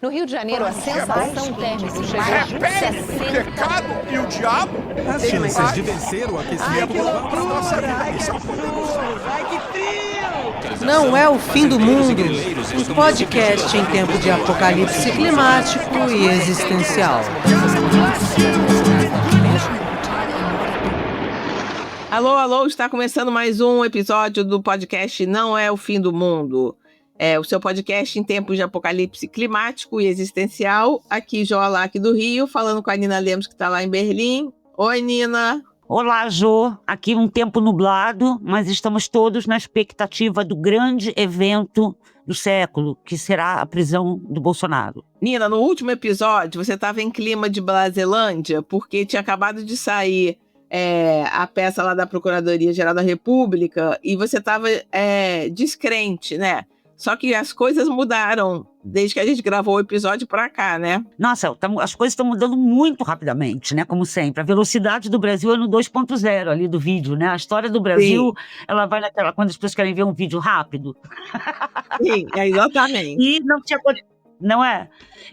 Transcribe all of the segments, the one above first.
No Rio de Janeiro, a sensação térmica chegou a Repete 60. o pecado e o diabo. As chances de vencer o aquecimento global para nossa vida. Não é o fim do mundo. Um podcast em tempo de apocalipse climático e existencial. Alô, alô, está começando mais um episódio do podcast Não é o Fim do Mundo. É o seu podcast em tempos de apocalipse climático e existencial. Aqui, Joalac do Rio, falando com a Nina Lemos, que está lá em Berlim. Oi, Nina. Olá, Jô. Aqui um tempo nublado, mas estamos todos na expectativa do grande evento do século, que será a prisão do Bolsonaro. Nina, no último episódio, você estava em clima de Brasilândia, porque tinha acabado de sair a peça lá da Procuradoria-Geral da República e você estava descrente, né? Só que as coisas mudaram desde que a gente gravou o episódio pra cá, né? Nossa, as coisas estão mudando muito rapidamente, né? Como sempre. A velocidade do Brasil é no 2.0 ali do vídeo, né? A história do Brasil, sim, ela vai naquela... Quando as pessoas querem ver um vídeo rápido. Sim, exatamente. E não tinha... Não é?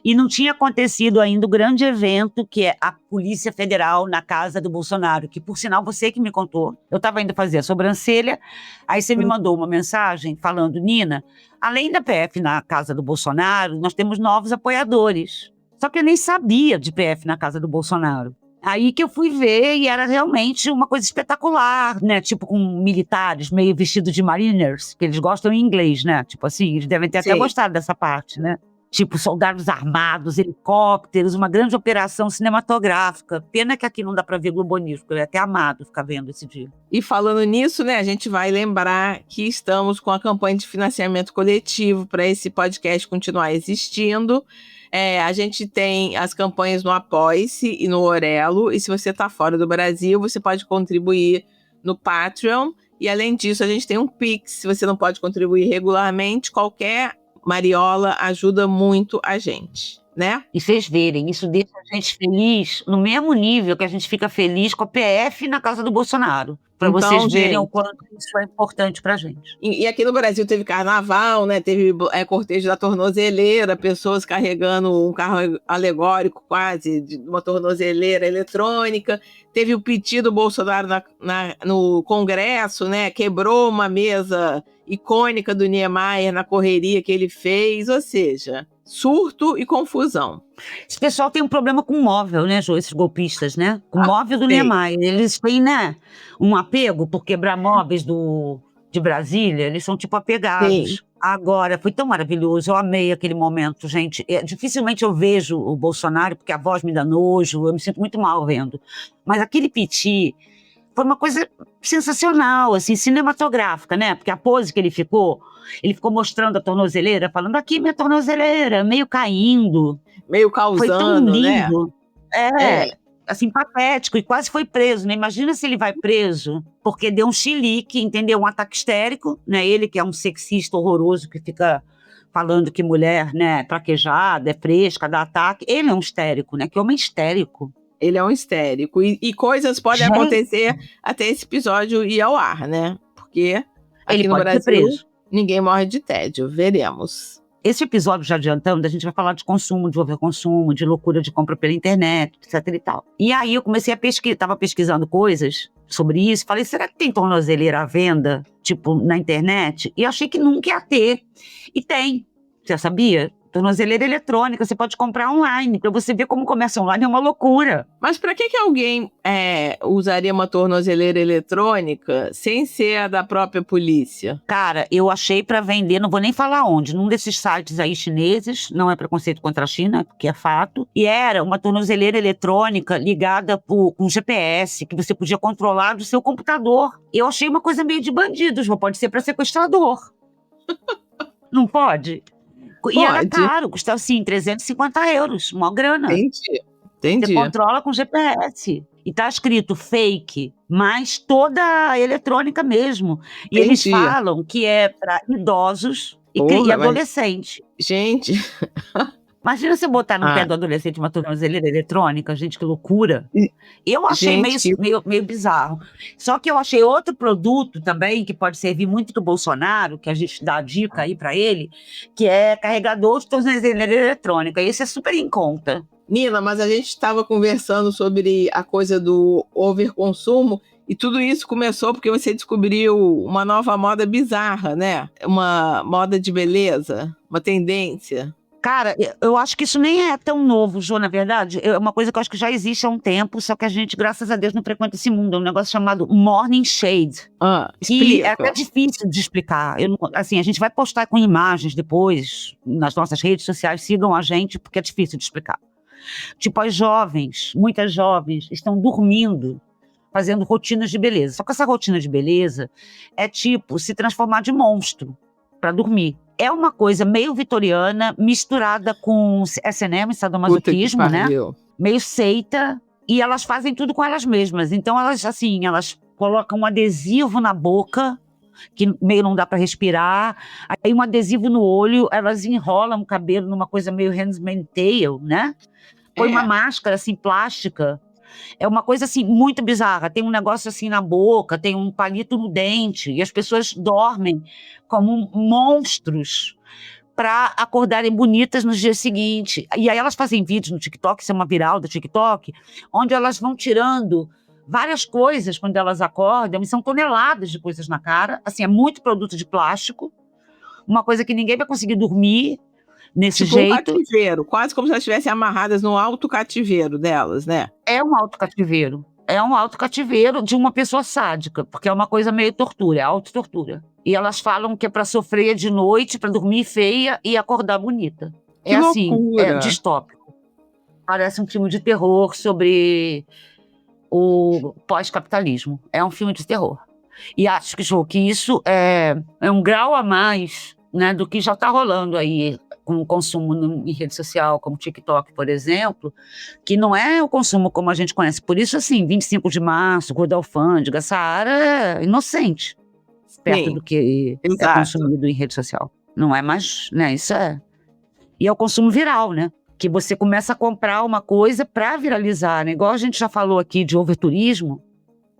E não tinha acontecido ainda o grande evento, que é a Polícia Federal na casa do Bolsonaro, que, por sinal, você que me contou. Eu estava indo fazer a sobrancelha, aí você me mandou uma mensagem falando, Nina, além da PF na casa do Bolsonaro, nós temos novos apoiadores. Só que eu nem sabia de PF na casa do Bolsonaro. Aí que eu fui ver e era realmente uma coisa espetacular, né? Tipo com militares meio vestidos de mariners, que eles gostam em inglês, né? Tipo assim, eles devem ter até gostado dessa parte, né? Tipo, soldados armados, helicópteros, uma grande operação cinematográfica. Pena que aqui não dá para ver Globo News, porque eu ia ter amado ficar vendo esse dia. E falando nisso, né, a gente vai lembrar que estamos com a campanha de financiamento coletivo para esse podcast continuar existindo. A gente tem as campanhas no Apoie-se e no Orelo, e se você está fora do Brasil, você pode contribuir no Patreon. E além disso, a gente tem um Pix, se você não pode contribuir regularmente, qualquer mariola ajuda muito a gente, né? E vocês verem, isso deixa a gente feliz no mesmo nível que a gente fica feliz com a PF na casa do Bolsonaro. Para então, vocês verem o quanto isso é importante pra gente. E aqui no Brasil teve carnaval, né? Teve cortejo da tornozeleira, pessoas carregando um carro alegórico quase, de uma tornozeleira eletrônica. Teve o piti do Bolsonaro no Congresso, né? Quebrou uma mesa icônica do Niemeyer na correria que ele fez, ou seja, surto e confusão. Esse pessoal tem um problema com móvel, né, Jô? Esses golpistas, né? Com o móvel do Niemeyer. Eles têm, né, um apego por quebrar móveis de Brasília. Eles são tipo apegados. Sim. Agora, foi tão maravilhoso. Eu amei aquele momento, gente. Dificilmente eu vejo o Bolsonaro, porque a voz me dá nojo. Eu me sinto muito mal vendo. Mas aquele piti foi uma coisa sensacional, assim, cinematográfica, né? Porque a pose que ele ficou mostrando a tornozeleira, falando aqui minha tornozeleira, meio caindo. Meio causando, foi tão lindo, né? Assim, patético, e quase foi preso, né? Imagina se ele vai preso, porque deu um chilique, entendeu? Um ataque histérico, né? Ele que é um sexista horroroso, que fica falando que mulher, né, traquejada, é fresca, dá ataque. Ele é um histérico, né? Que homem histérico. Ele é um histérico. E coisas podem acontecer até esse episódio ir ao ar, né? Porque aqui no Brasil, ninguém morre de tédio. Veremos. Esse episódio, já adiantando, a gente vai falar de consumo, de overconsumo, de loucura de compra pela internet, etc e tal. E aí eu comecei a pesquisar, estava pesquisando coisas sobre isso, falei, será que tem tornozeleira à venda, tipo, na internet? E achei que nunca ia ter. E tem. Você sabia? Tornozeleira eletrônica, você pode comprar online, para você ver como começa online, é uma loucura. Mas para que alguém usaria uma tornozeleira eletrônica sem ser a da própria polícia? Cara, eu achei para vender, não vou nem falar onde, num desses sites aí chineses, não é preconceito contra a China, porque é fato, e era uma tornozeleira eletrônica ligada com GPS, que você podia controlar do seu computador. Eu achei uma coisa meio de bandidos, pode ser para sequestrador. Não pode? Pode. E era caro, custava assim, 350 €, uma grana. Entendi. Você controla com GPS. E tá escrito fake, mas toda eletrônica mesmo. E eles falam que é para idosos e adolescentes. Gente, Imagina você botar no pé do adolescente uma tornozeleira eletrônica, gente, que loucura. Eu achei meio bizarro. Só que eu achei outro produto também, que pode servir muito do Bolsonaro, que a gente dá a dica aí pra ele, que é carregador de tornozeleira eletrônica. Esse é super em conta. Nina, mas a gente estava conversando sobre a coisa do overconsumo e tudo isso começou porque você descobriu uma nova moda bizarra, né? Uma moda de beleza, uma tendência. Cara, eu acho que isso nem é tão novo, Jô, na verdade. É uma coisa que eu acho que já existe há um tempo, só que a gente, graças a Deus, não frequenta esse mundo. É um negócio chamado Morning Shade. Que é até difícil de explicar. Assim, a gente vai postar com imagens depois nas nossas redes sociais. Sigam a gente, porque é difícil de explicar. Tipo, as jovens, muitas jovens, estão dormindo, fazendo rotinas de beleza. Só que essa rotina de beleza é tipo se transformar de monstro para dormir. É uma coisa meio vitoriana, misturada com S&M, sadomasoquismo, né? Meio seita, e elas fazem tudo com elas mesmas. Então elas colocam um adesivo na boca, que meio não dá para respirar, aí um adesivo no olho, elas enrolam o cabelo numa coisa meio Handmaid's Tale, né? Põe uma máscara, assim, plástica. É uma coisa, assim, muito bizarra. Tem um negócio, assim, na boca, tem um palito no dente, e as pessoas dormem como monstros para acordarem bonitas no dia seguinte. E aí elas fazem vídeos no TikTok, isso é uma viral do TikTok, onde elas vão tirando várias coisas quando elas acordam, e são toneladas de coisas na cara. Assim, é muito produto de plástico, uma coisa que ninguém vai conseguir dormir nesse jeito. Um cativeiro, quase como se elas estivessem amarradas no alto cativeiro delas, né? É um alto cativeiro. É um alto cativeiro de uma pessoa sádica, porque é uma coisa meio tortura, é autotortura. E elas falam que é para sofrer de noite, para dormir feia e acordar bonita. Que assim, loucura. É distópico. Parece um filme de terror sobre o pós-capitalismo. É um filme de terror. E acho que isso é um grau a mais, né, do que já está rolando aí com o consumo em rede social, como TikTok, por exemplo, que não é o consumo como a gente conhece. Por isso, assim, 25 de março, Rua da Alfândega, Saara é inocente, perto do que é consumido em rede social. Não é mais, né, isso é... E é o consumo viral, né? Que você começa a comprar uma coisa para viralizar, né? Igual a gente já falou aqui de overturismo,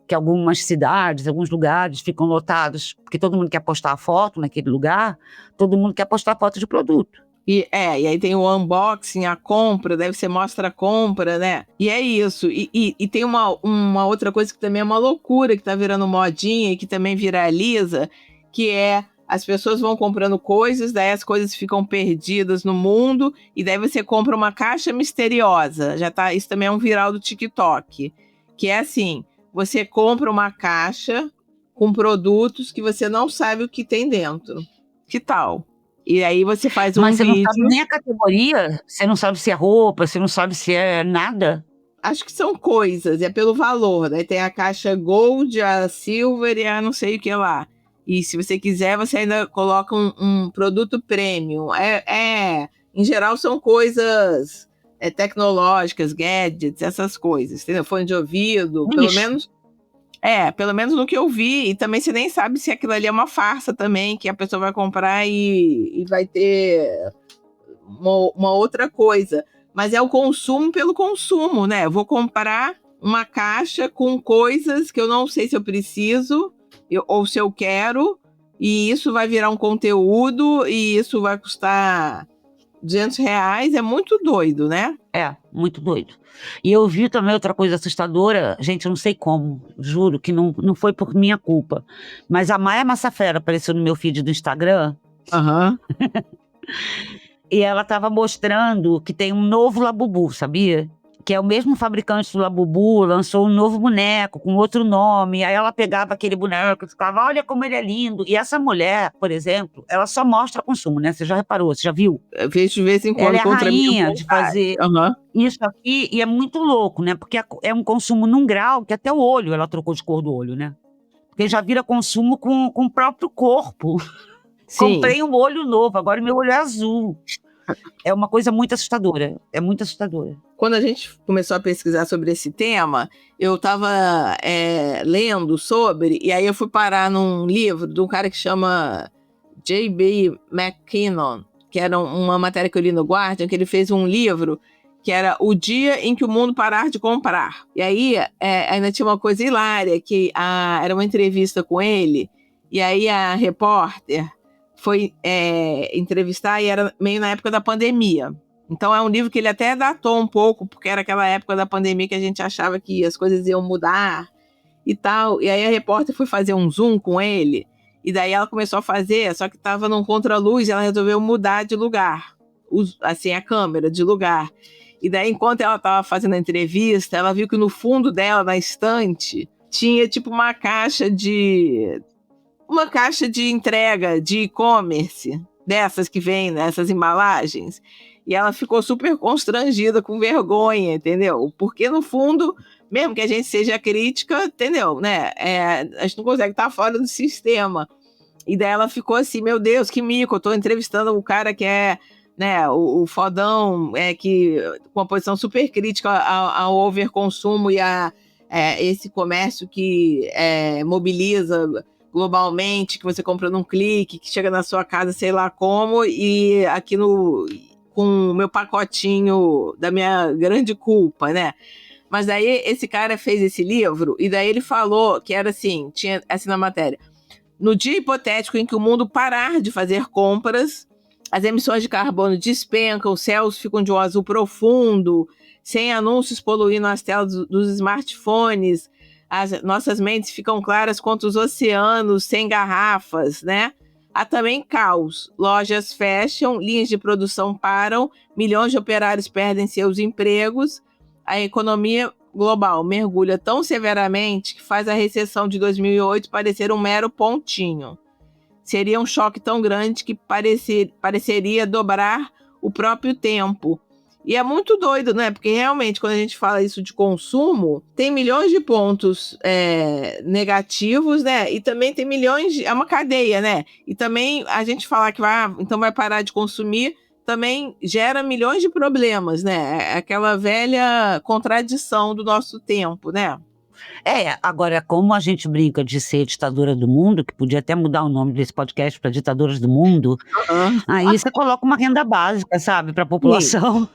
que algumas cidades, alguns lugares ficam lotados, porque todo mundo quer postar a foto naquele lugar, todo mundo quer postar foto de produto. E aí tem o unboxing, a compra, daí você mostra a compra, né? E é isso. E tem uma outra coisa que também é uma loucura, que tá virando modinha e que também viraliza, que é as pessoas vão comprando coisas, daí as coisas ficam perdidas no mundo, e daí você compra uma caixa misteriosa. Isso também é um viral do TikTok, que é assim, você compra uma caixa com produtos que você não sabe o que tem dentro. Que tal? E aí você faz um vídeo... Mas você não sabe nem a categoria? Você não sabe se é roupa, você não sabe se é nada? Acho que são coisas, é pelo valor. Daí tem a caixa Gold, a Silver e a não sei o que lá. E se você quiser, você ainda coloca um produto premium. Em geral, são coisas tecnológicas, gadgets, essas coisas, entendeu? Fone de ouvido, pelo menos no que eu vi. E também você nem sabe se aquilo ali é uma farsa também, que a pessoa vai comprar e vai ter uma outra coisa. Mas é o consumo pelo consumo, né? Eu vou comprar uma caixa com coisas que eu não sei se eu preciso ou se eu quero, e isso vai virar um conteúdo, e isso vai custar R$200, é muito doido, né? É, muito doido. E eu vi também outra coisa assustadora, gente, eu não sei como, juro que não foi por minha culpa, mas a Maia Massafera apareceu no meu feed do Instagram, e ela estava mostrando que tem um novo Labubu, sabia? Que é o mesmo fabricante do Labubu, lançou um novo boneco com outro nome, aí ela pegava aquele boneco e ficava, olha como ele é lindo. E essa mulher, por exemplo, ela só mostra consumo, né? Você já reparou, você já viu? Eu vejo de vez em quando. Ela é a rainha de fazer isso aqui, e é muito louco, né? Porque é um consumo num grau que até o olho ela trocou de cor do olho, né? Porque já vira consumo com o próprio corpo. Sim. Comprei um olho novo, agora meu olho é azul. É uma coisa muito assustadora, é muito assustadora. Quando a gente começou a pesquisar sobre esse tema, eu estava lendo sobre, e aí eu fui parar num livro de um cara que chama J.B. McKinnon, que era uma matéria que eu li no Guardian, que ele fez um livro que era O Dia em que o Mundo Parar de Comprar. E aí ainda tinha uma coisa hilária, que era uma entrevista com ele, e aí a repórter foi entrevistar, e era meio na época da pandemia. Então é um livro que ele até datou um pouco, porque era aquela época da pandemia que a gente achava que as coisas iam mudar e tal. E aí a repórter foi fazer um zoom com ele, e daí ela começou a fazer, só que estava num contraluz, e ela resolveu mudar de lugar, assim, a câmera de lugar. E daí, enquanto ela estava fazendo a entrevista, ela viu que no fundo dela, na estante, tinha tipo uma caixa de entrega de e-commerce, dessas que vem nessas embalagens. E ela ficou super constrangida, com vergonha, entendeu? Porque, no fundo, mesmo que a gente seja crítica, entendeu? Né? A gente não consegue estar fora do sistema. E daí ela ficou assim, meu Deus, que mico, eu estou entrevistando o cara que é, né, o fodão, com uma posição super crítica ao overconsumo e a esse comércio que mobiliza globalmente, que você compra num clique, que chega na sua casa, sei lá como, e aqui com o meu pacotinho da minha grande culpa, né? Mas daí esse cara fez esse livro, e daí ele falou que era assim, tinha assim na matéria: no dia hipotético em que o mundo parar de fazer compras, as emissões de carbono despencam, os céus ficam de um azul profundo, sem anúncios poluindo as telas dos smartphones, as nossas mentes ficam claras quanto os oceanos sem garrafas, né? Há também caos. Lojas fecham, linhas de produção param, milhões de operários perdem seus empregos, a economia global mergulha tão severamente que faz a recessão de 2008 parecer um mero pontinho. Seria um choque tão grande que pareceria dobrar o próprio tempo. E é muito doido, né? Porque realmente, quando a gente fala isso de consumo, tem milhões de pontos negativos, né? E também tem milhões é uma cadeia, né? E também a gente falar que então vai parar de consumir, também gera milhões de problemas, né? É aquela velha contradição do nosso tempo, né? Agora, como a gente brinca de ser ditadora do mundo, que podia até mudar o nome desse podcast para Ditadoras do Mundo, aí você coloca uma renda básica, sabe, para a população.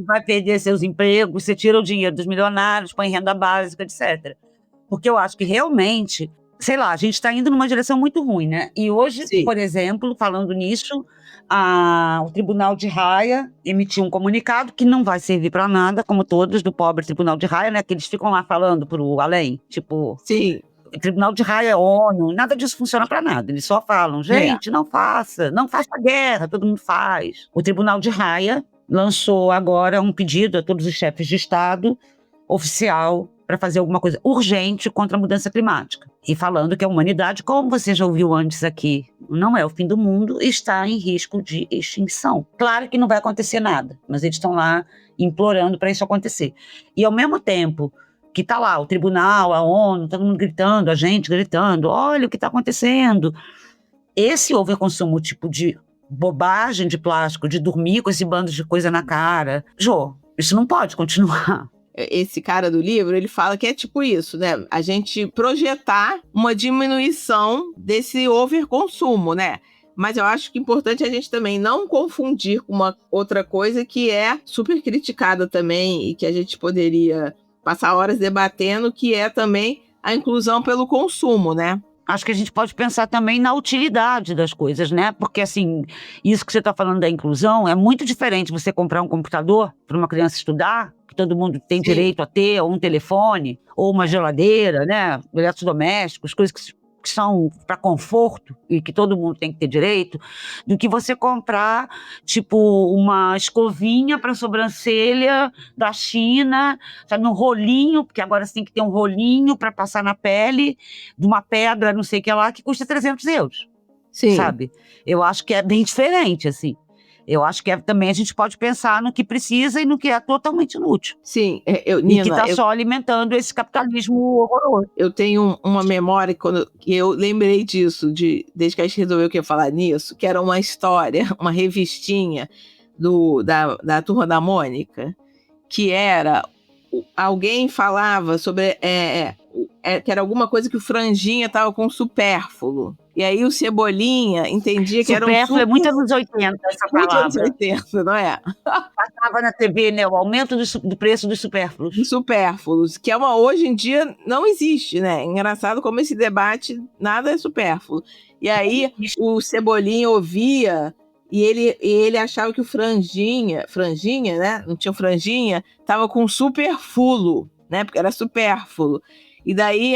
Vai perder seus empregos, você tira o dinheiro dos milionários, põe renda básica, etc. Porque eu acho que realmente, sei lá, a gente está indo numa direção muito ruim, né? E hoje, por exemplo, falando nisso, o Tribunal de Haia emitiu um comunicado que não vai servir para nada, como todos do pobre Tribunal de Haia, né? Que eles ficam lá falando pro além, tipo... Sim. O Tribunal de Haia, ONU, nada disso funciona para nada. Eles só falam, gente, não faça guerra, todo mundo faz. O Tribunal de Haia lançou agora um pedido a todos os chefes de Estado oficial para fazer alguma coisa urgente contra a mudança climática. E falando que a humanidade, como você já ouviu antes aqui, não é o fim do mundo, está em risco de extinção. Claro que não vai acontecer nada, mas eles estão lá implorando para isso acontecer. E ao mesmo tempo que está lá o tribunal, a ONU, todo mundo gritando, a gente gritando, olha o que está acontecendo. Esse overconsumo, tipo de bobagem de plástico, de dormir com esse bando de coisa na cara. Jô, isso não pode continuar. Esse cara do livro, ele fala que é tipo isso, né? A gente projetar uma diminuição desse overconsumo, né? Mas eu acho que é importante a gente também não confundir com uma outra coisa que é super criticada também e que a gente poderia passar horas debatendo, que é também a inclusão pelo consumo, né? Acho que a gente pode pensar também na utilidade das coisas, né? Porque, assim, isso que você está falando da inclusão é muito diferente você comprar um computador para uma criança estudar, que todo mundo tem direito a ter, ou um telefone, ou uma geladeira, né? Eletrodomésticos, coisas que são para conforto e que todo mundo tem que ter direito, do que você comprar, tipo, uma escovinha para sobrancelha da China, sabe, um rolinho, porque agora você tem que ter um rolinho para passar na pele de uma pedra, não sei o que lá, que custa 300 euros. Sim. Sabe? Eu acho que é bem diferente, assim. Eu acho que também a gente pode pensar no que precisa e no que é totalmente inútil. Sim, Nina, e que está só alimentando esse capitalismo horroroso. Eu tenho uma memória que eu lembrei disso, desde que a gente resolveu que ia falar nisso, que era uma história, uma revistinha da Turma da Mônica, que era... Alguém falava sobre... que era alguma coisa que o Franjinha tava com supérfluo. E aí o Cebolinha entendia que era um Supérfluo é muito anos 80, essa muito anos palavra. 80, não é? Passava na TV, né? O aumento do preço dos supérfluos. De supérfluos, que hoje em dia não existe, né? Engraçado como esse debate, nada é supérfluo. E aí o Cebolinha ouvia e ele achava que o Franjinha, né? Não tinha o Franjinha, tava com superfulo, né? Porque era supérfluo. E daí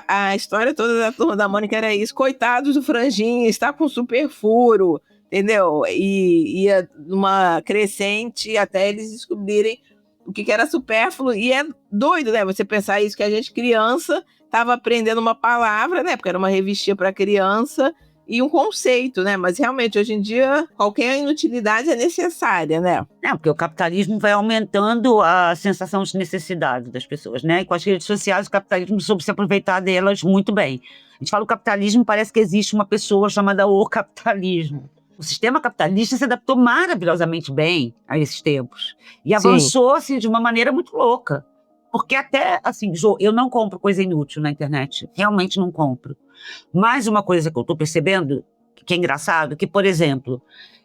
a história toda da Turma da Mônica era isso. Coitados do Franjinha, está com superfuro, entendeu? E ia numa crescente até eles descobrirem o que era supérfluo. E é doido, né? Você pensar isso, que a gente, criança, estava aprendendo uma palavra, né? Porque era uma revistinha para criança e um conceito, né? Mas realmente, hoje em dia, qualquer inutilidade é necessária, né? Porque o capitalismo vai aumentando a sensação de necessidade das pessoas, né? E com as redes sociais, o capitalismo soube se aproveitar delas muito bem. A gente fala o capitalismo, parece que existe uma pessoa chamada o capitalismo. O sistema capitalista se adaptou maravilhosamente bem a esses tempos. E avançou, assim, de uma maneira muito louca. Porque até, assim, Jo, eu não compro coisa inútil na internet. Realmente não compro. Mas uma coisa que eu estou percebendo, que é engraçado, que, por exemplo,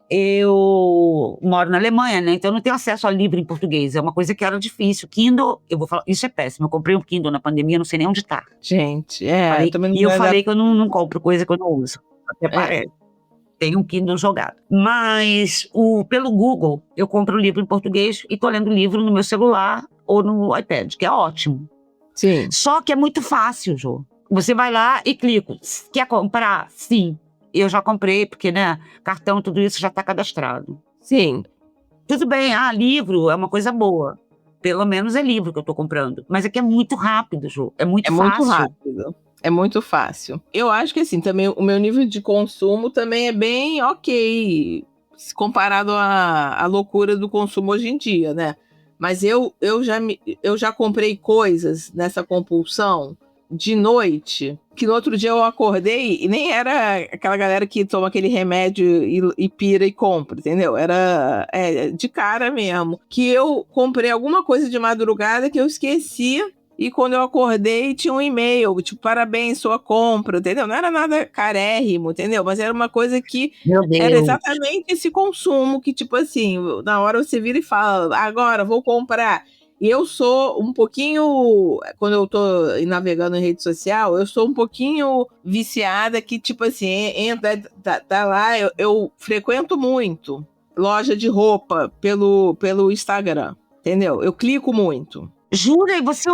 eu moro na Alemanha, né? Então eu não tenho acesso a livro em português. É uma coisa que era difícil. Kindle, eu vou falar, isso é péssimo. Eu comprei um Kindle na pandemia, não sei nem onde está. Gente, eu falei que eu não compro coisa que eu não uso. Até parece. Tem um Kindle jogado. Mas pelo Google, eu compro livro em português e estou lendo livro no meu celular ou no iPad, que é ótimo. Sim. Só que é muito fácil, Jo. Você vai lá e clica. Quer comprar? Sim. Eu já comprei, porque, né, cartão, tudo isso já está cadastrado. Sim. Tudo bem, livro é uma coisa boa. Pelo menos é livro que eu estou comprando. Mas é que é muito rápido, Jo. É muito fácil. Muito rápido. É muito fácil. Eu acho que, assim, também o meu nível de consumo também é bem ok, comparado à loucura do consumo hoje em dia, né? Mas eu já comprei coisas nessa compulsão de noite, que no outro dia eu acordei e nem era aquela galera que toma aquele remédio e pira e compra, entendeu? Era de cara mesmo. Que eu comprei alguma coisa de madrugada que eu esqueci. E quando eu acordei, tinha um e-mail, tipo, parabéns, sua compra, entendeu? Não era nada carérrimo, entendeu? Mas era uma coisa que era exatamente esse consumo que, tipo assim, na hora você vira e fala, agora vou comprar. E eu sou um pouquinho, quando eu tô navegando em rede social, eu sou um pouquinho viciada que, tipo assim, entra, tá lá, eu frequento muito loja de roupa pelo Instagram, entendeu? Eu clico muito. Jura? E você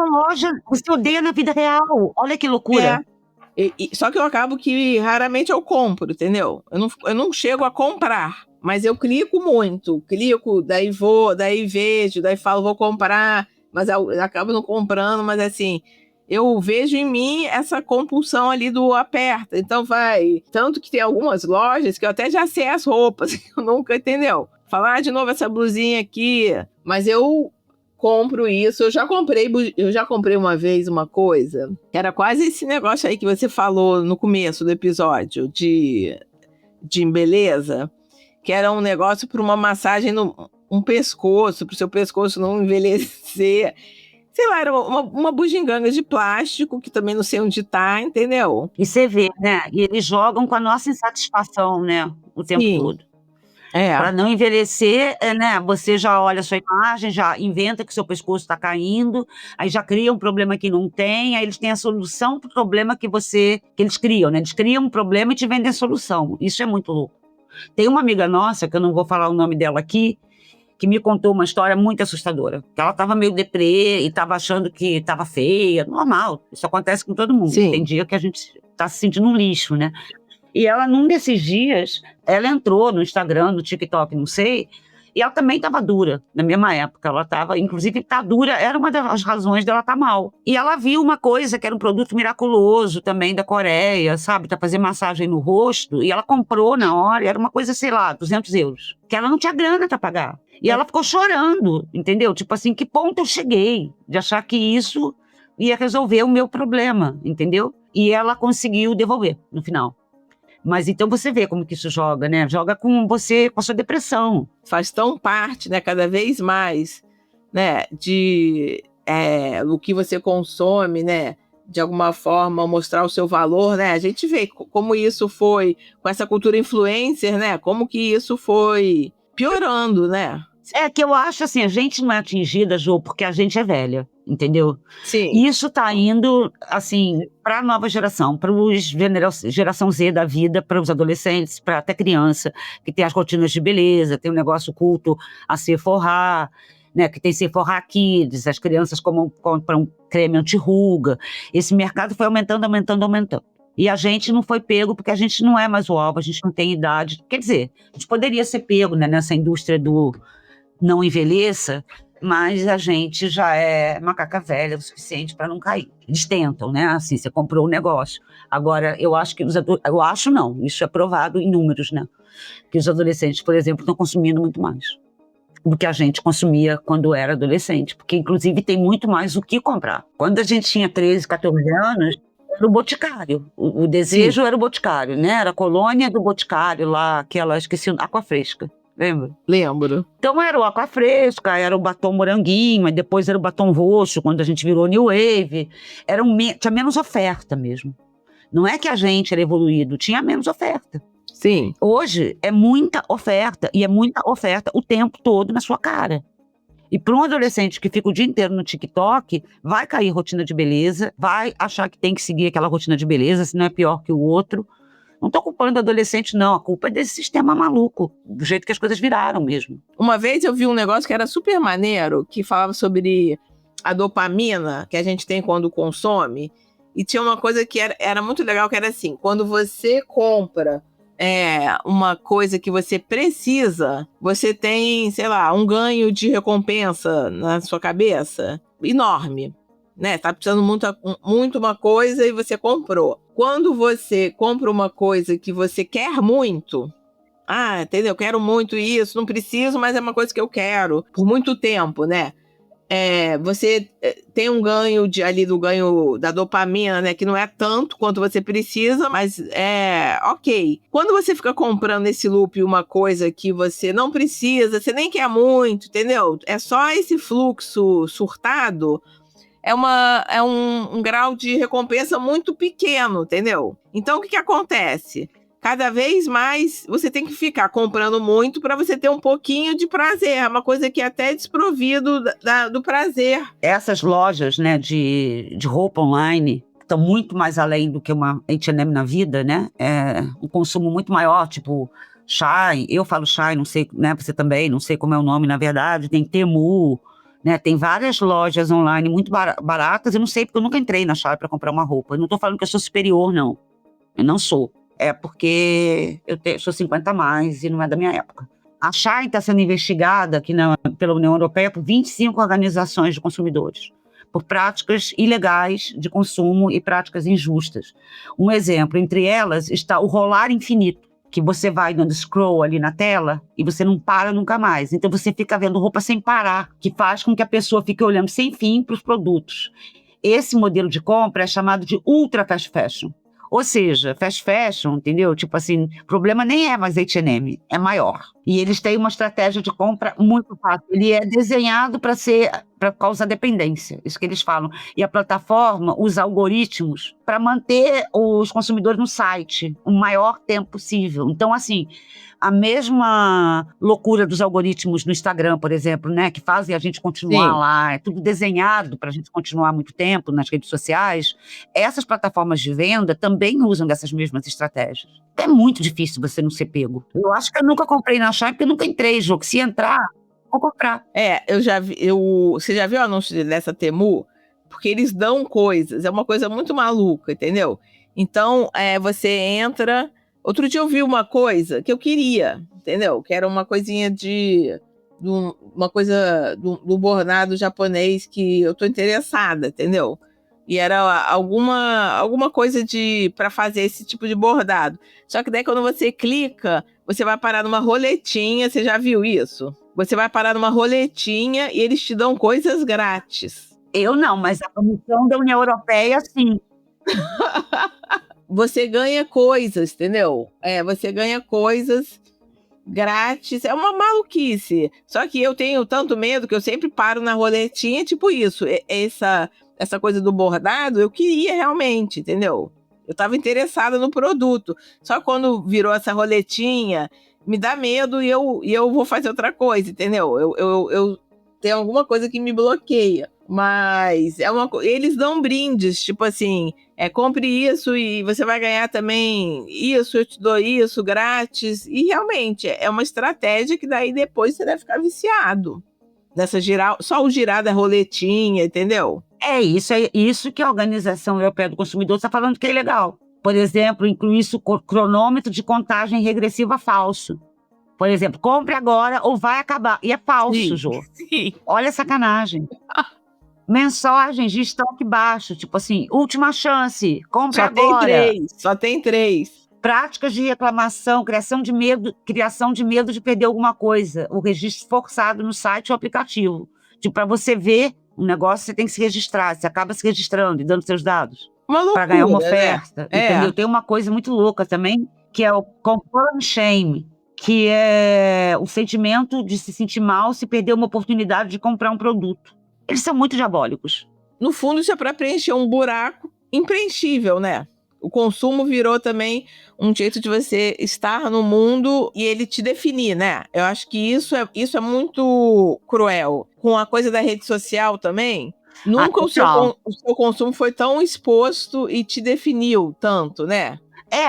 odeia na vida real. Olha que loucura. Só que eu acabo que raramente eu compro, entendeu? Eu não chego a comprar, mas eu clico muito. Daí daí vejo, daí falo, vou comprar, mas eu acabo não comprando, mas assim, eu vejo em mim essa compulsão ali do aperta. Então vai. Tanto que tem algumas lojas que eu até já sei as roupas, eu nunca, entendeu? Falar de novo essa blusinha aqui, mas eu compro isso. Eu já comprei uma vez uma coisa que era quase esse negócio aí que você falou no começo do episódio de beleza, que era um negócio para uma massagem um pescoço, para o seu pescoço não envelhecer. Sei lá, era uma bugiganga de plástico, que também não sei onde tá, entendeu? E você vê, né? E eles jogam com a nossa insatisfação, né? O tempo todo. Para não envelhecer, né? Você já olha a sua imagem, já inventa que o seu pescoço está caindo, aí já cria um problema que não tem, aí eles têm a solução para o problema que eles criam, né? Eles criam um problema e te vendem a solução. Isso é muito louco. Tem uma amiga nossa, que eu não vou falar o nome dela aqui, que me contou uma história muito assustadora. Que ela estava meio deprê e estava achando que estava feia. Normal, isso acontece com todo mundo. Sim. Tem dia que a gente está se sentindo um lixo, né? E ela, num desses dias, ela entrou no Instagram, no TikTok, não sei, e ela também estava dura, na mesma época. Ela estava, inclusive, tá dura, era uma das razões dela estar mal. E ela viu uma coisa que era um produto miraculoso também da Coreia, sabe, para fazer massagem no rosto, e ela comprou na hora, e era uma coisa, sei lá, 200 euros, que ela não tinha grana para pagar. E ela ficou chorando, entendeu? Tipo assim, que ponto eu cheguei de achar que isso ia resolver o meu problema, entendeu? E ela conseguiu devolver no final. Mas então você vê como que isso joga, né? Joga com você, com a sua depressão. Faz tão parte, né, cada vez mais, né, do que você consome, né, de alguma forma, mostrar o seu valor, né? A gente vê como isso foi, com essa cultura influencer, né? Como que isso foi piorando, né? É que eu acho assim, a gente não é atingida, Jô, porque a gente é velha, entendeu? Sim. E isso tá indo, assim, para a nova geração, para os geração Z da vida, para os adolescentes, para até criança, que tem as rotinas de beleza, tem um negócio culto a Sephora, né, que tem Sephora Kids, as crianças compram creme anti-ruga. Esse mercado foi aumentando. E a gente não foi pego porque a gente não é mais o alvo, a gente não tem idade. Quer dizer, a gente poderia ser pego, né, nessa indústria do não envelheça, mas a gente já é macaca velha o suficiente para não cair. Eles tentam, né? Assim, você comprou um negócio. Agora, eu acho que eu acho não, isso é provado em números, né? Que os adolescentes, por exemplo, estão consumindo muito mais do que a gente consumia quando era adolescente, porque inclusive tem muito mais o que comprar. Quando a gente tinha 13, 14 anos, era o Boticário. O desejo era o Boticário, né? Era a colônia do Boticário lá, aquela, esqueci, Aquafresca. Lembra? Lembro. Então era o Aquafresca, era o batom moranguinho, mas depois era o batom roxo, quando a gente virou New Wave. Tinha menos oferta mesmo. Não é que a gente era evoluído, tinha menos oferta. Sim. Hoje é muita oferta, e é muita oferta o tempo todo na sua cara. E para um adolescente que fica o dia inteiro no TikTok, vai cair rotina de beleza, vai achar que tem que seguir aquela rotina de beleza, se não é pior que o outro. Não estou culpando o adolescente, não. A culpa é desse sistema maluco, do jeito que as coisas viraram mesmo. Uma vez eu vi um negócio que era super maneiro, que falava sobre a dopamina que a gente tem quando consome. E tinha uma coisa que era muito legal, que era assim, quando você compra uma coisa que você precisa, você tem, sei lá, um ganho de recompensa na sua cabeça enorme. Né? Tá precisando muito uma coisa e você comprou. Quando você compra uma coisa que você quer muito, entendeu? Quero muito isso, não preciso, mas é uma coisa que eu quero por muito tempo, né? Você tem um ganho do ganho da dopamina, né? Que não é tanto quanto você precisa, mas é ok. Quando você fica comprando esse loop uma coisa que você não precisa, você nem quer muito, entendeu? É só esse fluxo surtado. É um grau de recompensa muito pequeno, entendeu? Então, o que acontece? Cada vez mais você tem que ficar comprando muito para você ter um pouquinho de prazer. É uma coisa que é até desprovido do prazer. Essas lojas, né, de roupa online estão muito mais além do que uma H&M na vida, né? É um consumo muito maior, tipo Shein. Eu falo Shein, não sei, né? Você também, não sei como é o nome, na verdade. Tem Temu. Né, tem várias lojas online muito baratas, eu não sei porque eu nunca entrei na Shein para comprar uma roupa. Eu não estou falando que eu sou superior, não. Eu não sou. É porque eu sou 50 a mais e não é da minha época. A Shein está sendo investigada aqui pela União Europeia por 25 organizações de consumidores, por práticas ilegais de consumo e práticas injustas. Um exemplo, entre elas está o rolar infinito, que você vai dando scroll ali na tela e você não para nunca mais. Então você fica vendo roupa sem parar, que faz com que a pessoa fique olhando sem fim para os produtos. Esse modelo de compra é chamado de ultra fast fashion. Ou seja, fast fashion, entendeu? Tipo assim, o problema nem é mais H&M, é maior. E eles têm uma estratégia de compra muito fácil. Ele é desenhado para causar dependência, isso que eles falam. E a plataforma usa algoritmos para manter os consumidores no site o maior tempo possível. Então, assim, a mesma loucura dos algoritmos no Instagram, por exemplo, né, que fazem a gente continuar Sim. lá, é tudo desenhado para a gente continuar muito tempo nas redes sociais. Essas plataformas de venda também usam dessas mesmas estratégias. É muito difícil você não ser pego. Eu acho que eu nunca comprei na Shein porque eu nunca entrei, Jô, que se entrar, vou comprar. Eu já vi, você já viu o anúncio dessa Temu? Porque eles dão coisas, é uma coisa muito maluca, entendeu? Então, você entra. Outro dia eu vi uma coisa que eu queria, entendeu? Que era uma coisinha uma coisa do bordado japonês que eu tô interessada, entendeu? E era alguma coisa para fazer esse tipo de bordado. Só que daí quando você clica, você vai parar numa roletinha, você já viu isso? Você vai parar numa roletinha e eles te dão coisas grátis. Eu não, mas a Comissão da União Europeia, sim. Você ganha coisas, entendeu? Você ganha coisas grátis. É uma maluquice. Só que eu tenho tanto medo que eu sempre paro na roletinha, tipo isso. essa coisa do bordado, eu queria realmente, entendeu? Eu estava interessada no produto. Só quando virou essa roletinha, me dá medo e eu vou fazer outra coisa, entendeu? Eu tenho alguma coisa que me bloqueia. Mas eles dão brindes, tipo assim, compre isso e você vai ganhar também isso, eu te dou isso grátis. E realmente é uma estratégia que daí depois você deve ficar viciado. Só o girar da roletinha, entendeu? É isso que a Organização Europeia do Consumidor está falando que é ilegal. Por exemplo, incluir isso cronômetro de contagem regressiva falso. Por exemplo, compre agora ou vai acabar. E é falso, Jô. Sim. Olha a sacanagem. Mensagens de estoque baixo, tipo assim, última chance, compre agora. Só tem 3. Práticas de reclamação, criação de medo de perder alguma coisa. O registro forçado no site ou aplicativo. Tipo, para você ver um negócio, você tem que se registrar. Você acaba se registrando e dando seus dados. Uma loucura, para ganhar uma né? oferta. Entendeu? Tem uma coisa muito louca também, que é o confirm shame, que é o sentimento de se sentir mal se perder uma oportunidade de comprar um produto. Eles são muito diabólicos. No fundo, isso é para preencher um buraco impreenchível, né? O consumo virou também um jeito de você estar no mundo e ele te definir, né? Eu acho que isso é muito cruel. Com a coisa da rede social também, nunca o seu consumo foi tão exposto e te definiu tanto, né?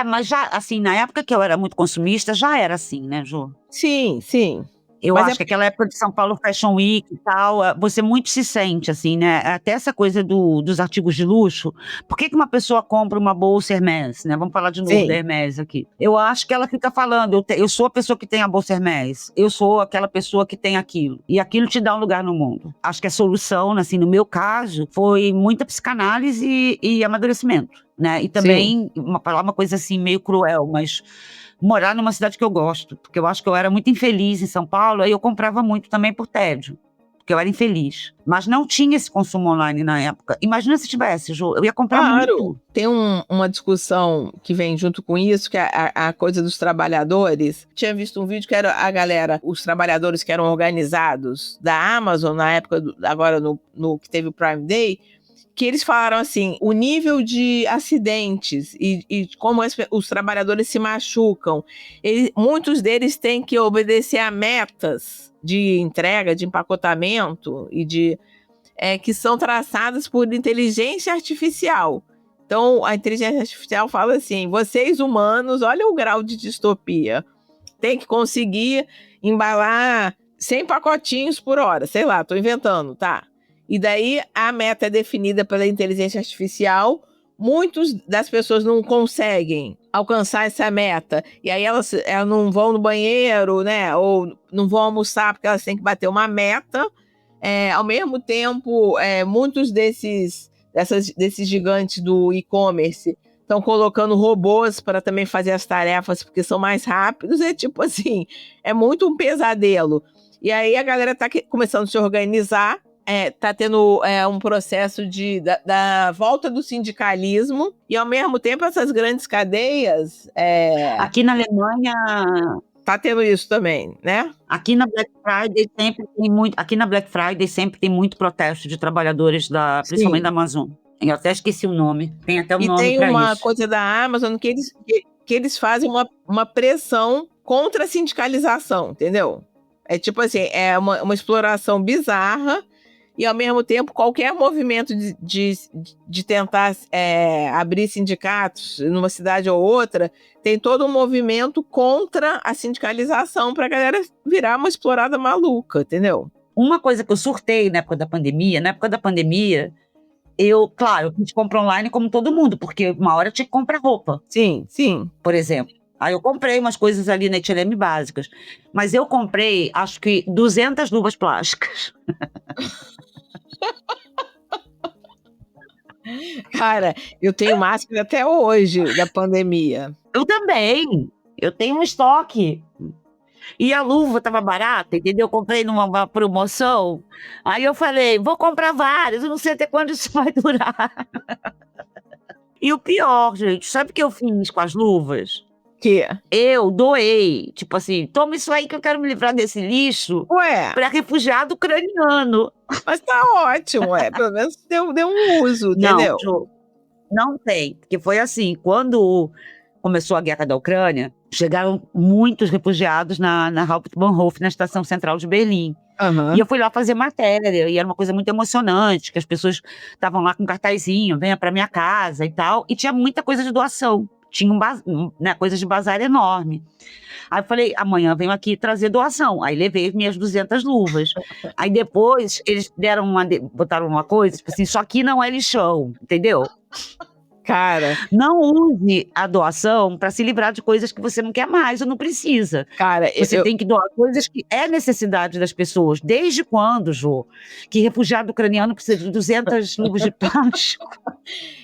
Mas já, assim, na época que eu era muito consumista, já era assim, né, Jô? Sim, sim. Eu acho que aquela época de São Paulo Fashion Week e tal, você muito se sente, assim, né? Até essa coisa dos artigos de luxo. Por que uma pessoa compra uma bolsa Hermès, né? Vamos falar de novo da Hermès aqui. Eu acho que ela fica falando, eu sou a pessoa que tem a bolsa Hermès, eu sou aquela pessoa que tem aquilo. E aquilo te dá um lugar no mundo. Acho que a solução, assim, no meu caso, foi muita psicanálise e amadurecimento, né? E também, uma coisa assim, meio cruel, mas morar numa cidade que eu gosto, porque eu acho que eu era muito infeliz em São Paulo, aí eu comprava muito também por tédio, porque eu era infeliz. Mas não tinha esse consumo online na época. Imagina se tivesse, Jô, eu ia comprar muito. Tem uma discussão que vem junto com isso, que é a coisa dos trabalhadores. Tinha visto um vídeo que era a galera, os trabalhadores que eram organizados da Amazon, na época, agora no que teve o Prime Day, que eles falaram assim, o nível de acidentes e como os trabalhadores se machucam, muitos deles têm que obedecer a metas de entrega, de empacotamento e que são traçadas por inteligência artificial. Então, a inteligência artificial fala assim, vocês humanos, olha o grau de distopia, tem que conseguir embalar 100 pacotinhos por hora, sei lá, tô inventando, tá? E daí a meta é definida pela inteligência artificial. Muitas das pessoas não conseguem alcançar essa meta. E aí elas não vão no banheiro, né? Ou não vão almoçar porque elas têm que bater uma meta. Ao mesmo tempo, muitos desses gigantes do e-commerce estão colocando robôs para também fazer as tarefas porque são mais rápidos. É tipo assim, é muito um pesadelo. E aí a galera está começando a se organizar. Tá tendo um processo da volta do sindicalismo e, ao mesmo tempo, essas grandes cadeias... Aqui na Alemanha... Tá tendo isso também, né? Aqui na Black Friday sempre tem muito protesto de trabalhadores, principalmente da Amazon. Eu até esqueci o nome. Tem até um nome para isso. E tem uma coisa da Amazon que eles fazem uma pressão contra a sindicalização, entendeu? É tipo assim, é uma exploração bizarra. E, ao mesmo tempo, qualquer movimento de tentar abrir sindicatos numa cidade ou outra, tem todo um movimento contra a sindicalização para a galera virar uma explorada maluca, entendeu? Uma coisa que eu surtei na época da pandemia, eu quis comprar online como todo mundo, porque uma hora eu tinha que comprar roupa. Sim, sim. Por exemplo. Aí eu comprei umas coisas ali na H&M básicas. Mas eu comprei, acho que 200 luvas plásticas. Cara, eu tenho máscara até hoje da pandemia. Eu também. Eu tenho um estoque. E a luva estava barata, entendeu? Eu comprei numa promoção. Aí eu falei, vou comprar várias, eu não sei até quando isso vai durar. E o pior, gente, sabe o que eu fiz com as luvas? Que? Eu doei, tipo assim, toma isso aí que eu quero me livrar desse lixo Ué, para refugiado ucraniano. mas tá ótimo, pelo menos deu um uso, entendeu? Não, Jô, não tem, porque foi assim, quando começou a guerra da Ucrânia, chegaram muitos refugiados na Hauptbahnhof, na estação central de Berlim. Aham. E eu fui lá fazer matéria, e era uma coisa muito emocionante, que as pessoas estavam lá com um cartazinho, venha para minha casa e tal, e tinha muita coisa de doação, tinha coisa de bazar enorme. Aí eu falei, amanhã venho aqui trazer doação. Aí levei minhas 200 luvas. Aí depois eles botaram uma coisa, tipo assim, isso aqui não é lixão, entendeu? Cara, Não use a doação para se livrar de coisas que você não quer mais ou não precisa. Você tem que doar coisas que é necessidade das pessoas. Desde quando, Jô, que refugiado ucraniano precisa de 200 luvas de plástico?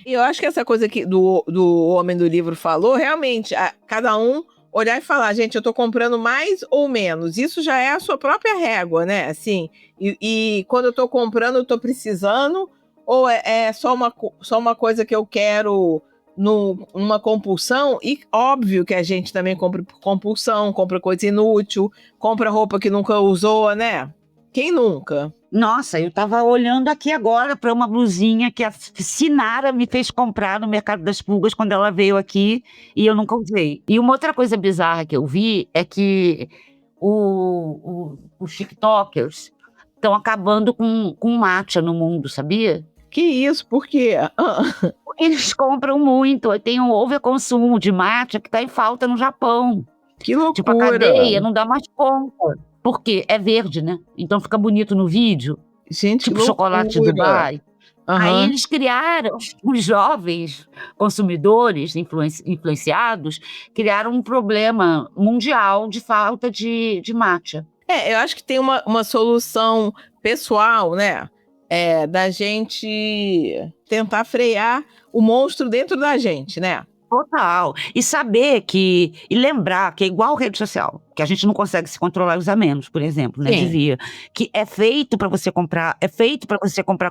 eu acho que essa coisa que do homem do livro falou, realmente, cada um olhar e falar, gente, eu tô comprando mais ou menos. Isso já é a sua própria régua, né? Assim, e quando eu tô comprando, eu tô precisando, ou é só uma coisa que eu quero numa compulsão? E óbvio que a gente também compra por compulsão, compra coisa inútil, compra roupa que nunca usou, né? Quem nunca? Nossa, eu tava olhando aqui agora para uma blusinha que a Sinara me fez comprar no Mercado das Pulgas quando ela veio aqui e eu nunca usei. E uma outra coisa bizarra que eu vi é que os TikTokers estão acabando com matcha no mundo, sabia? Que isso? Por quê? Eles compram muito, tem um overconsumo de matcha que tá em falta no Japão. Que loucura. Tipo, a cadeia não dá mais conta. Porque é verde, né? Então fica bonito no vídeo. Gente, Tipo que chocolate loucura. Dubai. Aham. Aí eles criaram, os jovens consumidores influenciados, criaram um problema mundial de falta de matcha. Eu acho que tem uma solução pessoal, né? Da gente tentar frear o monstro dentro da gente, né? Total. E saber e lembrar que é igual rede social, que a gente não consegue se controlar e usar menos, por exemplo, né? Sim. Devia. Que é feito para você comprar,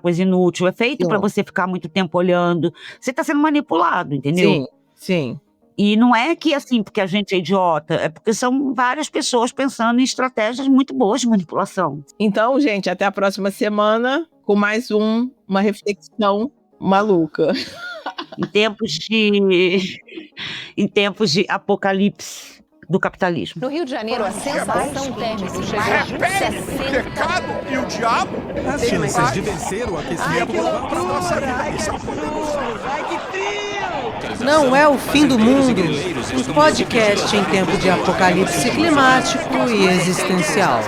coisa inútil, é feito Sim. para você ficar muito tempo olhando. Você tá sendo manipulado, entendeu? Sim, sim. E não é que assim, porque a gente é idiota, é porque são várias pessoas pensando em estratégias muito boas de manipulação. Então, gente, até a próxima semana com mais uma reflexão maluca. Em tempos de apocalipse do capitalismo. No Rio de Janeiro, a sensação térmica chegou a Repele o 60. pecado e o diabo. As chances de vencer o aquecimento global para a nossa vida são Não é o fim do mundo. Um podcast em tempo de apocalipse climático e existencial.